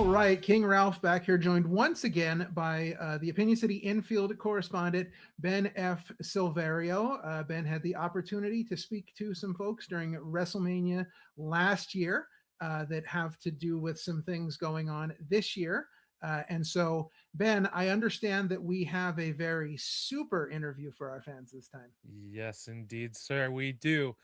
right, King Ralph back here, joined once again by the Opinion City infield correspondent, Ben F. SilverIo. Ben had the opportunity to speak to some folks during WrestleMania last year that have to do with some things going on this year. And so, Ben, I understand that we have a very super interview for our fans this time. Yes, indeed, sir, we do.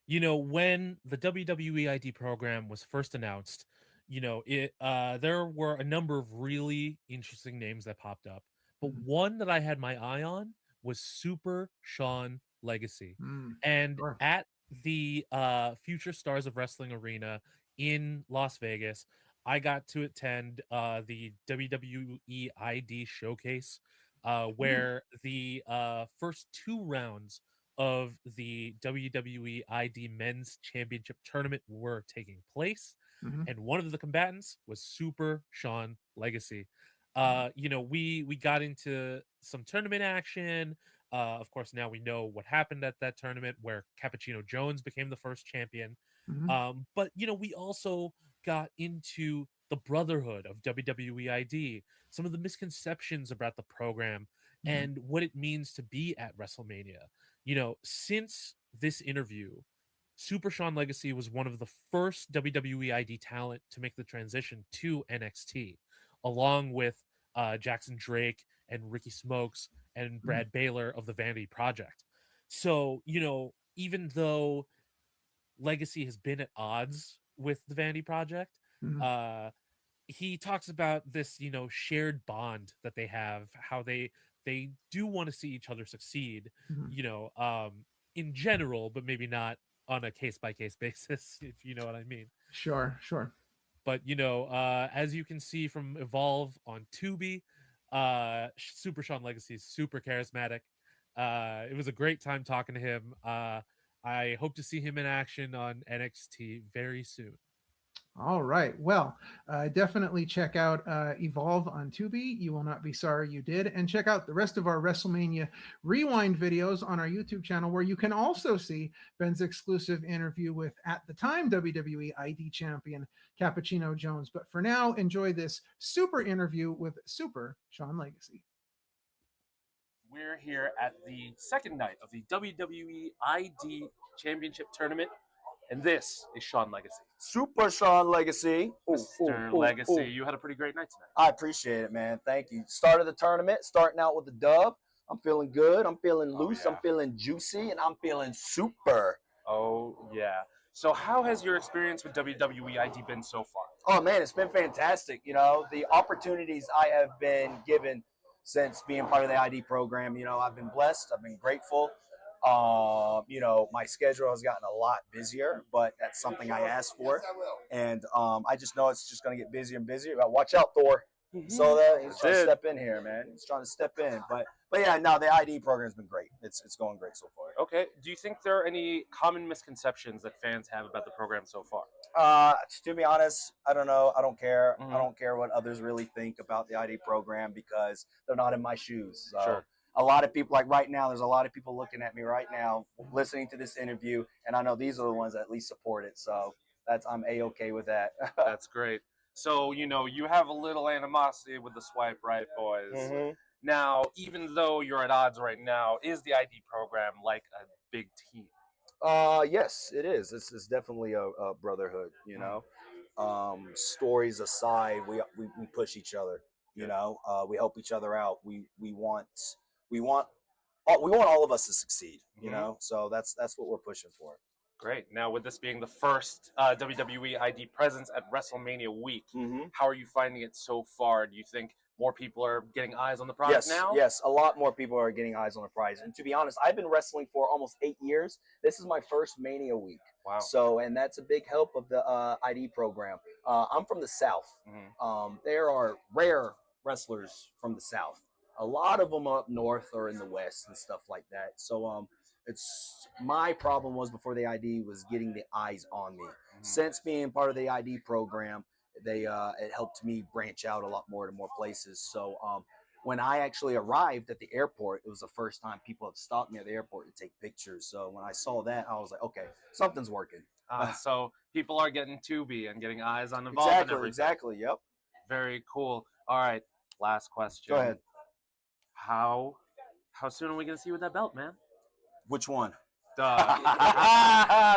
You know, when the WWE ID program was first announced, there were a number of really interesting names that popped up, but one that I had my eye on was Super Sean Legacy. And Sure. at the Future Stars of Wrestling Arena in Las Vegas, I got to attend the WWE ID showcase, where the first two rounds of the WWE ID Men's Championship Tournament were taking place, and one of the combatants was Super Sean Legacy. We got into some tournament action. Of course, now we know what happened at that tournament where Cappuccino Jones became the first champion. But we also got into the brotherhood of WWE ID, some of the misconceptions about the program, and what it means to be at WrestleMania. Since this interview, Super Sean Legacy was one of the first WWE ID talent to make the transition to NXT, along with Jackson Drake and Ricky Smokes and Brad Baylor of the Vanity Project. So, even though Legacy has been at odds with the Vanity Project, he talks about this, shared bond that they have, how they do want to see each other succeed, in general, but maybe not on a case-by-case basis, if you know what I mean. Sure. But, as you can see from Evolve on Tubi, Super Sean Legacy is super charismatic. It was a great time talking to him. I hope to see him in action on NXT very soon. All right. Well, definitely check out Evolve on Tubi. You will not be sorry you did. And check out the rest of our WrestleMania Rewind videos on our YouTube channel, where you can also see Ben's exclusive interview with, at the time, WWE ID champion Cappuccino Jones. But for now, enjoy this super interview with Super Sean Legacy. We're here at the second night of the WWE ID Championship Tournament, and this is Sean Legacy. Super Sean Legacy. Mr. Legacy, you had a pretty great night tonight. I appreciate it, man. Thank you. Started the tournament, starting out with the dub. I'm feeling good. I'm feeling loose. I'm feeling juicy, and I'm feeling super. Oh, yeah. So how has your experience with WWE ID been so far? Oh, man, it's been fantastic. The opportunities I have been given since being part of the ID program, I've been blessed. I've been grateful. My schedule has gotten a lot busier, but that's something I asked for. And I just know it's just going to get busier and busier. Watch out, Thor. So he's trying to step in here, man. He's trying to step in. But yeah, no, the ID program's been great. It's going great so far. Okay. Do you think there are any common misconceptions that fans have about the program so far? To be honest, I don't know. I don't care. I don't care what others really think about the ID program because they're not in my shoes. So. Sure. A lot of people, like right now, there's a lot of people looking at me right now, listening to this interview, and I know these are the ones that at least support it. So I'm A-okay with that. That's great. So, you have a little animosity with the Swipe Right boys. Now, even though you're at odds right now, is the ID program like a big team? Yes, it is. It's definitely a brotherhood, Stories aside, we push each other, we help each other out. We want all of us to succeed, So that's what we're pushing for. Great. Now, with this being the first WWE ID presence at WrestleMania week, how are you finding it so far? Do you think more people are getting eyes on the prize now? Yes, a lot more people are getting eyes on the prize. And to be honest, I've been wrestling for almost 8 years. This is my first Mania week. Wow. So, and that's a big help of the ID program. I'm from the South. There are rare wrestlers from the South. A lot of them are up north or in the West and stuff like that. So, it's my problem was before the ID was getting the eyes on me. Since being part of the ID program, it helped me branch out a lot more to more places. So when I actually arrived at the airport, it was the first time people have stopped me at the airport to take pictures. So when I saw that, I was like, okay, something's working. So people are getting Tubi and getting eyes on Evolve and everything. Exactly, yep. Very cool. All right, last question. Go ahead. How soon are we gonna see you with that belt, man? Which one? Duh.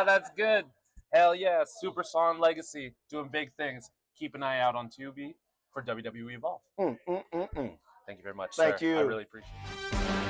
That's good. Hell yeah, Super Song Legacy doing big things. Keep an eye out on Tubi for WWE Evolve. Thank you very much, Thank sir. you. I really appreciate it.